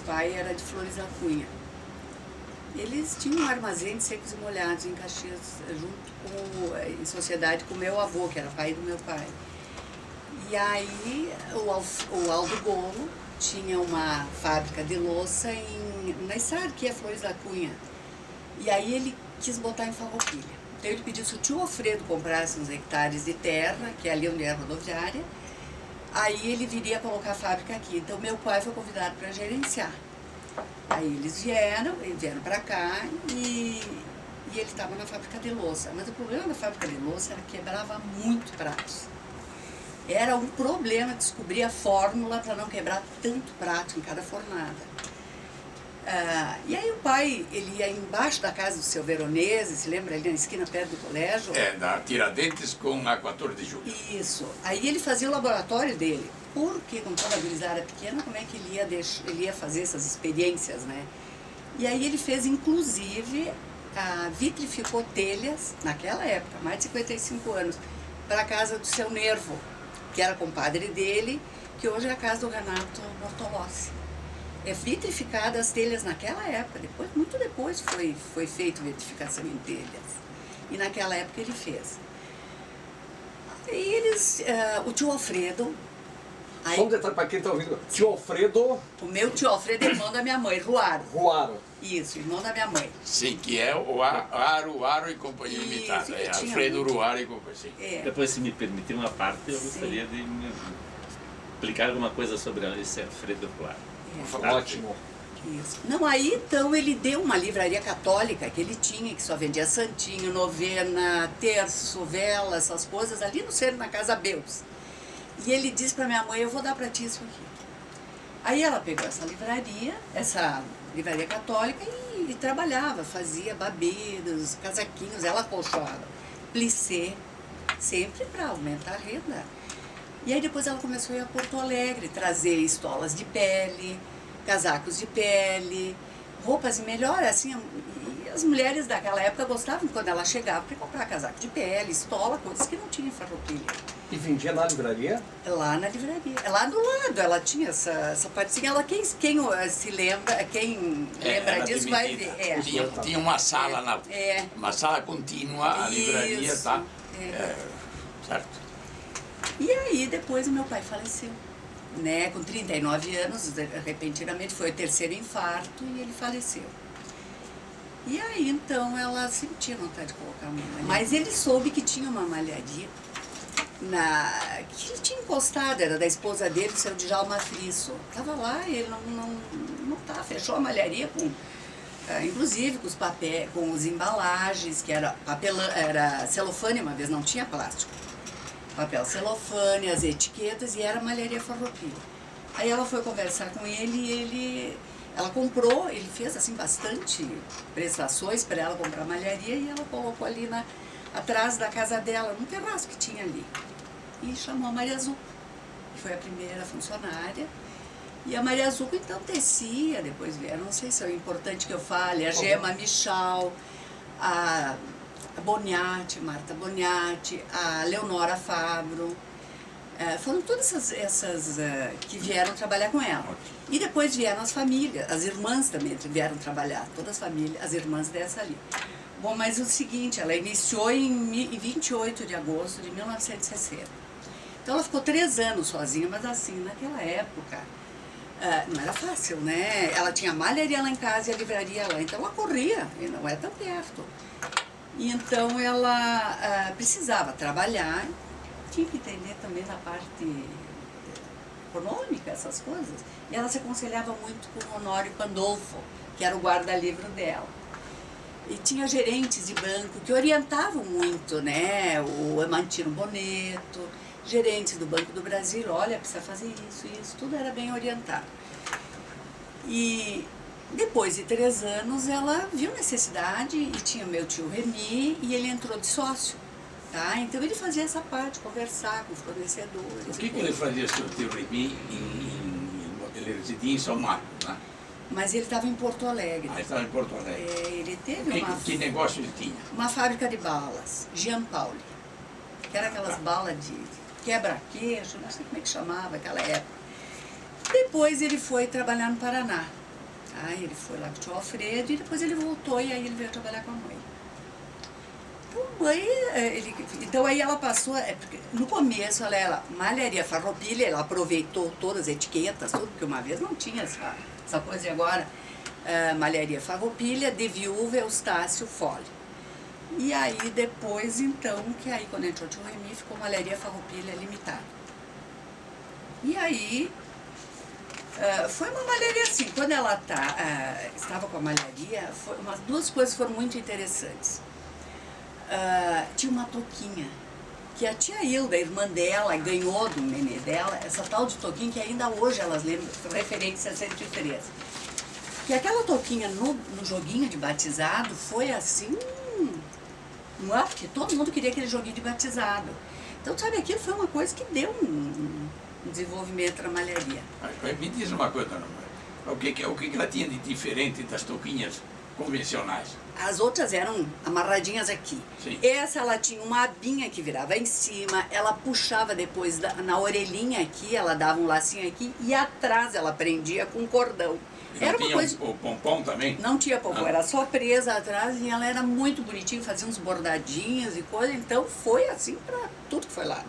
pai era de Flores da Cunha. Eles tinham um armazém de secos e molhados em Caxias, em sociedade com o meu avô, que era pai do meu pai. E aí o Aldo Golo tinha uma fábrica de louça na estrada, que é Flores da Cunha. E aí ele quis botar em Farroupilha. Então ele pediu se o tio Alfredo comprasse uns hectares de terra, que é ali onde é a rodoviária, aí ele viria colocar a fábrica aqui. Então meu pai foi convidado para gerenciar. Aí eles vieram para cá e ele estava na fábrica de louça. Mas o problema da fábrica de louça era que quebrava muito pratos. Era um problema descobrir a fórmula para não quebrar tanto prato em cada fornada. E aí o pai, ele ia embaixo da casa do seu Veronese, se lembra, ali na esquina perto do colégio? Da Tiradentes com a 14 de julho. Isso. Aí ele fazia o laboratório dele. Porque com toda a gurizada pequena, como é que ele ia fazer essas experiências, né? E aí ele fez, inclusive, vitrificou telhas, naquela época, mais de 55 anos, para a casa do seu Nervo, que era compadre dele, que hoje é a casa do Renato Bortolossi. É vitrificada as telhas naquela época, muito depois foi feita vitrificação em telhas. E naquela época ele fez. E o tio Alfredo... Aí, só um detalhe para quem está ouvindo. Tio Alfredo... O meu tio Alfredo é irmão da minha mãe, Ruaro. Ruaro. Isso, irmão da minha mãe. Sim, que é o Ruaro e Companhia Limitada. É Alfredo Ruaro e Companhia. Depois, se me permitir uma parte, eu gostaria de explicar alguma coisa sobre esse Alfredo Ruaro. Ótimo. Isso. Não, aí então ele deu uma livraria católica que ele tinha, que só vendia santinho, novena, terço, vela, essas coisas, ali no centro, na Casa Beus. E ele disse para minha mãe, eu vou dar para ti isso aqui. Aí ela pegou essa livraria católica e trabalhava, fazia babeiros, casaquinhos, ela colchoava, plissé, sempre para aumentar a renda. E aí depois ela começou a ir a Porto Alegre, trazer estolas de pele, casacos de pele, roupas melhores, assim, e as mulheres daquela época gostavam quando ela chegava para comprar casaco de pele, estola, coisas que não tinha em Farroupilha. E vendia na livraria? Lá na livraria, lá do lado, ela tinha essa partezinha, quem se lembra, quem lembra disso vai ver. Tinha uma sala, uma sala contínua, a livraria, tá? Certo. E aí depois o meu pai faleceu, né, com 39 anos, repentinamente foi o terceiro infarto e ele faleceu. E aí então ela sentia vontade de colocar uma malharia, mas ele soube que tinha uma malharia que ele tinha encostado, era da esposa dele, o seu Djalma Frisso. Estava lá e ele não tá, fechou a malharia inclusive com os papéis, com as embalagens, que era celofane, uma vez não tinha plástico. Papel celofane, as etiquetas, e era malharia Farroupilha. Aí ela foi conversar com ele ela comprou, ele fez assim bastante prestações para ela comprar malharia e ela colocou ali atrás da casa dela, num terraço que tinha ali. E chamou a Maria Zucco, que foi a primeira funcionária. E a Maria Zucco então tecia, depois vieram, não sei se é importante que eu fale, a Gema Michal, a Boniati, Marta Boniati, a Leonora Fabro, foram todas essas que vieram trabalhar com ela. E depois vieram as famílias, as irmãs também vieram trabalhar, todas as famílias, as irmãs dessa ali. Bom, mas o seguinte, ela iniciou em 28 de agosto de 1960. Então ela ficou 3 anos sozinha, mas assim, naquela época, não era fácil, né? Ela tinha a malharia lá em casa e a livraria lá, então ela corria, e não é tão perto. E então ela precisava trabalhar, tinha que entender também na parte econômica, essas coisas. E ela se aconselhava muito com o Honório Pandolfo, que era o guarda-livro dela. E tinha gerentes de banco que orientavam muito, né? O Amantino Boneto, gerentes do Banco do Brasil, olha, precisa fazer isso, tudo era bem orientado. E depois de 3 anos, ela viu necessidade e tinha o meu tio Remy e ele entrou de sócio, tá? Então ele fazia essa parte, conversar com os fornecedores. O que ele fazia, seu tio Remy, ele residia em São Marcos, né? Mas ele estava em Porto Alegre. Ah, ele estava em Porto Alegre. Ele teve que negócio ele tinha? Uma fábrica de balas, Jean Pauli, que era aquelas balas de quebra-queixo, não sei como é que chamava aquela época. Depois ele foi trabalhar no Paraná, Aí ele foi lá com o tio Alfredo e depois ele voltou e aí ele veio trabalhar com a mãe. Então aí ela passou, porque no começo ela era malharia farroupilha, ela aproveitou todas as etiquetas, tudo, porque uma vez não tinha essa coisa, e agora malharia farroupilha, de viúva Eustácio Fole. E aí depois então, que aí quando entrou o tio Remy, ficou malharia farroupilha limitada. E aí foi uma malharia assim, quando ela estava com a malharia, duas coisas foram muito interessantes. Tinha uma toquinha que a tia Hilda, a irmã dela, ganhou do nenê dela, essa tal de toquinha que ainda hoje elas lembram, referência a 113. Que aquela toquinha no joguinho de batizado foi assim, porque todo mundo queria aquele joguinho de batizado. Então, sabe, aquilo foi uma coisa que deu um desenvolvimento na malharia. Me diz uma coisa, o que ela tinha de diferente das toquinhas convencionais? As outras eram amarradinhas aqui. Sim. Essa ela tinha uma abinha que virava em cima, ela puxava depois na orelhinha aqui, ela dava um lacinho aqui e atrás ela prendia com cordão. E não tinha o pompom também? Não tinha pompom, era só presa atrás e ela era muito bonitinha, fazia uns bordadinhos e coisa, então foi assim para tudo que foi lá.